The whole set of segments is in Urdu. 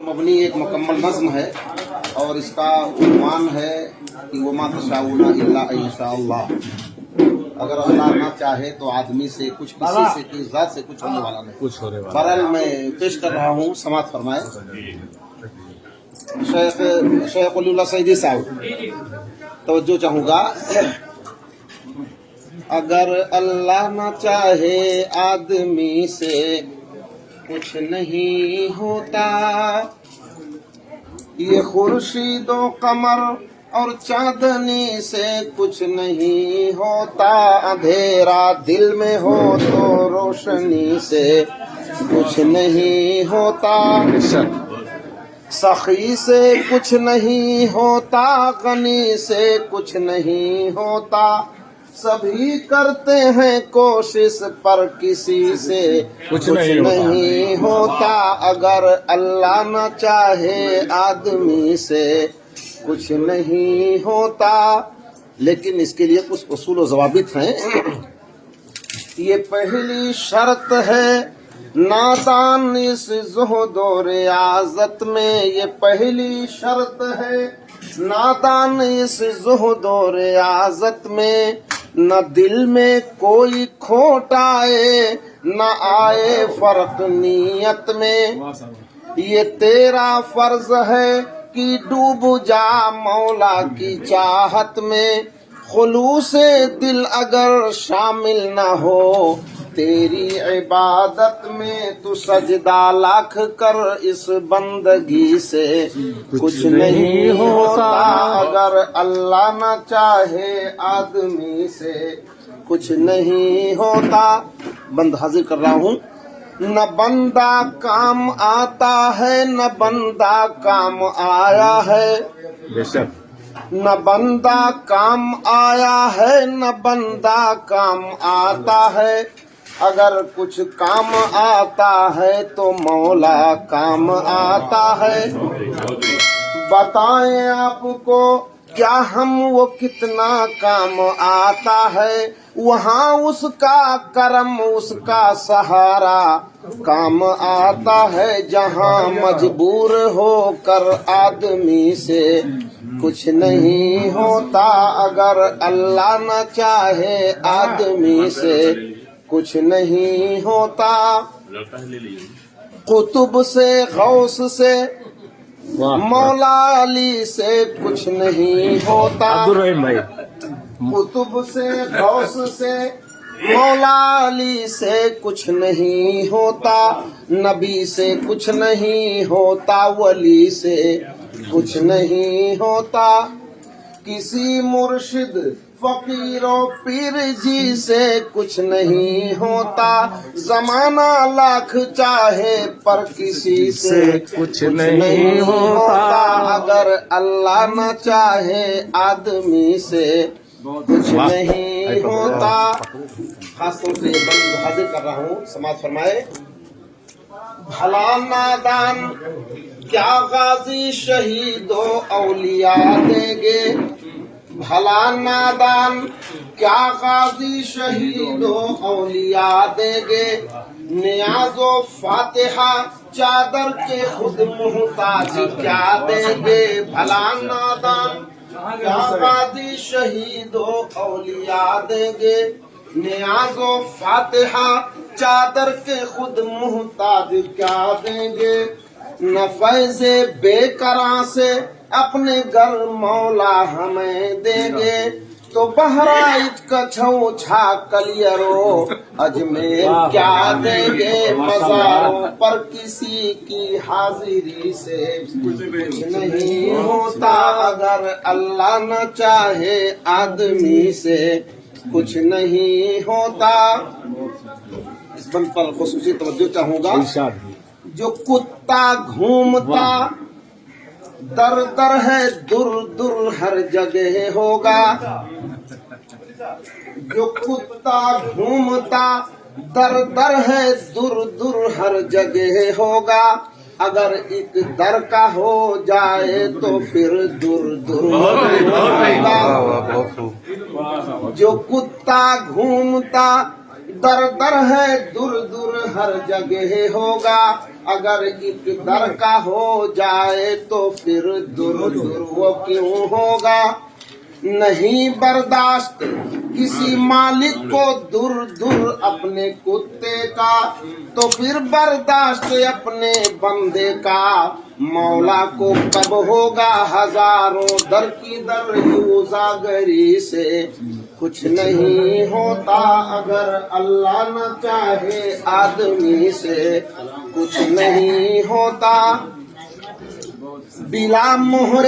مبنی ایک مکمل نظم ہے اور اس کا عنوان ہے کہ وما تشاؤون الا ان شاء اللہ. اگر اللہ نہ چاہے تو آدمی سے کچھ، کسی سے، کسی ذات سے کچھ ہونے والا نہیں. بہرحال میں پیش کر رہا ہوں، سماعت فرمائے. شیخ ولی اللہ سعیدی صاحب، توجہ چاہوں گا. اگر اللہ نہ چاہے آدمی سے کچھ نہیں ہوتا، یہ خورشید و قمر اور چاندنی سے کچھ نہیں ہوتا. اندھیرا دل میں ہو تو روشنی سے کچھ نہیں ہوتا. سخی سے کچھ نہیں ہوتا، غنی سے کچھ نہیں ہوتا. سبھی کرتے ہیں کوشش پر کسی سے کچھ نہیں ہوتا. اگر اللہ نہ چاہے آدمی سے کچھ نہیں ہوتا. لیکن اس کے لیے کچھ اصول و ضوابط ہیں. یہ پہلی شرط ہے نادان اس زہد و ریاضت میں. یہ پہلی شرط ہے نادان اس زہد و ریاضت میں. نہ دل میں کوئی کھوٹ آئے، نہ آئے فرق نیت میں. یہ تیرا فرض ہے کہ ڈوب جا مولا کی چاہت میں. خلوص دل اگر شامل نہ ہو تیری عبادت میں، تو سجدہ لاکھ کر اس بندگی سے کچھ نہیں ہوتا. اگر اللہ نہ چاہے آدمی سے کچھ نہیں ہوتا. بند حاضر کر رہا ہوں. نہ بندہ کام آتا ہے، نہ بندہ کام آیا ہے. نہ بندہ کام آیا ہے، نہ بندہ کام آتا ہے. اگر کچھ کام آتا ہے تو مولا کام آتا ہے. بتائیں آپ کو کیا ہم وہ کتنا کام آتا ہے. وہاں اس کا کرم، اس کا سہارا کام آتا ہے. جہاں مجبور ہو کر آدمی سے کچھ نہیں ہوتا. اگر اللہ نہ چاہے آدمی سے کچھ نہیں ہوتا. قطب سے، غوث سے، مولا علی سے کچھ نہیں ہوتا. قطب سے، غوث سے، مولا علی سے کچھ نہیں ہوتا. نبی سے کچھ نہیں ہوتا، ولی سے کچھ نہیں ہوتا. کسی مرشد، فقیر و پیر جی سے کچھ نہیں ہوتا. زمانہ لاکھ چاہے پر کسی سے کچھ نہیں ہوتا. اگر اللہ نہ چاہے آدمی سے کچھ نہیں ہوتا. خاص طور سے یہ بند حاضر کر رہا ہوں، سماعت فرمائے. بھلا نادان کیا غازی شہید و اولیاء دیں گے. بھلا نادان کیا غازی شہید و اولیاء دیں گے. نیاز و فاتحہ چادر کے خود محتاج کیا دیں گے. بھلا نادان کیا غازی شہید و اولیاء دیں گے. نیاز و فاتحہ چادر کے خود محتاج کیا دیں گے. نہ فیض بے کراں سے اپنے گھر مولا ہمیں دیں گے. تو بہرائچ کچھو چھا کلیرو اجمیر کیا دیں گے. مزاروں پر کسی کی حاضری سے کچھ نہیں ہوتا. اگر اللہ نہ چاہے آدمی سے کچھ نہیں ہوتا. اس بند پر خصوصی توجہ چاہوں گا. جو کتا گھومتا در در ہے، در در ہر جگہ ہوگا. جو کتا گھومتا در در ہے، در در ہر جگہ ہوگا. اگر ایک در کا ہو جائے تو پھر در در ہوگا. جو کتا گھومتا در در ہے، در در ہر جگہ ہوگا. اگر ایک در کا ہو جائے تو پھر در وہ کیوں ہوگا نہیں برداشت کسی مالک کو در اپنے کتے کا تو پھر برداشت اپنے بندے کا مولا کو کب ہوگا ہزاروں در کی در یوزاگری سے کچھ نہیں ہوتا اگر اللہ نہ چاہے آدمی سے کچھ نہیں ہوتا بلا مہر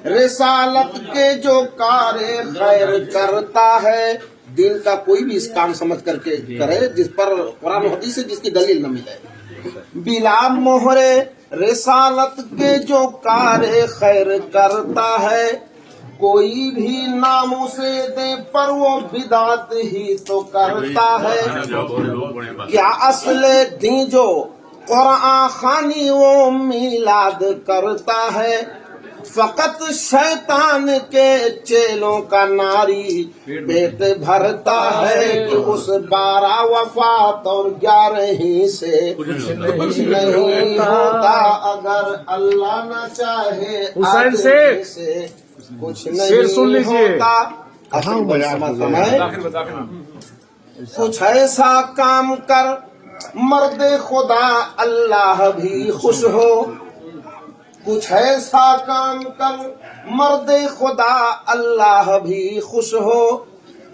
رسالت کے جو کار خیر کرتا ہے دین کا کوئی بھی اس کام سمجھ کر کے کرے جس پر قرآن و حدیث سے جس کی دلیل نہ ملے بلا مہر رسالت کے جو کار خیر کرتا ہے کوئی بھی ناموں سے دے پر وہ بدعت ہی تو کرتا ہے کیا اصل دین جو قرآن خوانی وہ میلاد کرتا ہے فقط شیطان کے چیلوں کا ناری پیٹ بھرتا ہے کہ اس 12 وفات اور 11 سے کچھ نہیں ہوتا اگر اللہ نہ چاہے آدمی سے کچھ نہیں ہوتا کچھ ایسا کام کر مرد خدا اللہ بھی خوش ہو کچھ ایسا کام کر مرد خدا اللہ بھی خوش ہو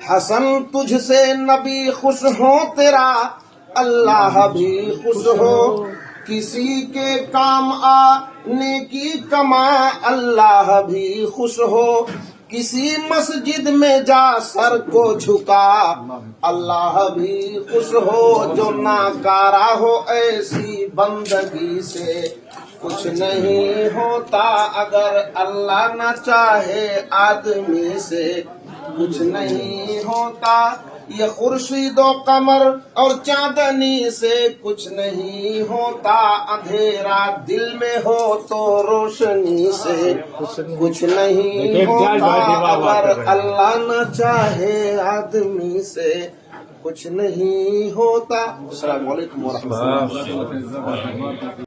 حسن تجھ سے نبی خوش ہو تیرا اللہ بھی خوش ہو کسی کے کام آنے کی کما اللہ بھی خوش ہو کسی مسجد میں جا سر کو جھکا اللہ بھی خوش ہو جو ناکارہ ہو ایسی بندگی سے کچھ نہیں ہوتا اگر اللہ نہ چاہے آدمی سے کچھ نہیں ہوتا یہ خورشید و قمر اور چاندنی سے کچھ نہیں ہوتا اندھیرا دل میں ہو تو روشنی سے کچھ نہیں ہوتا اگر اللہ نہ چاہے آدمی سے کچھ نہیں ہوتا۔ السلام علیکم ورحمۃ اللہ۔